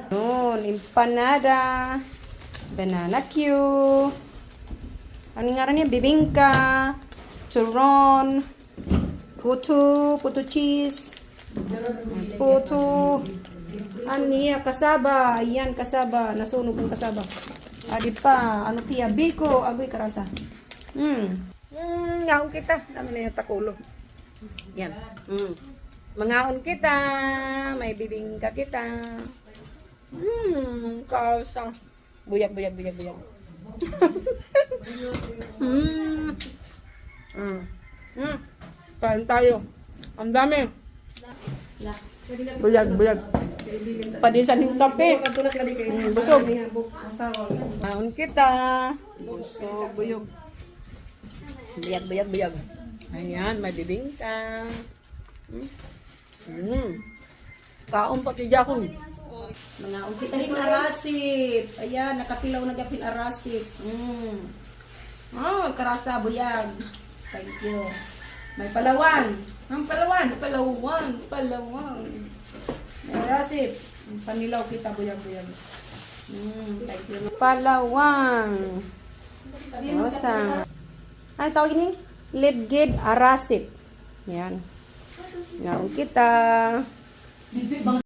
Noon, empanada, banana Q, ano nga rin yan, bibingka, turon, puto cheese, puto, aniya, kasaba, ayan, kasaba, nasunog ang kasaba. Adi pa, ano tiya, biko, agoy karasa. Ngaon kita, dami na yung takulo. Yan. Mangaon kita, may bibingka kita. Kausa. Buyag. Kain tayo. Ang dami. Buyag. Padisan yung kape. Busog. Mangaon kita. Busog, buyog. Buyag. Ayan, may bibingka. Kaon pati jakon. Mga umpitahin arasip. Ayan, nakatilaw na gapin arasip. Karasa buyag. Thank you. May palawan. Palawan. May arasip. Panilaw kita buyag. Thank you. Palawan. Rosa. Ay, tawag ini? Lidgid arasip. Yan. Ngaon kita.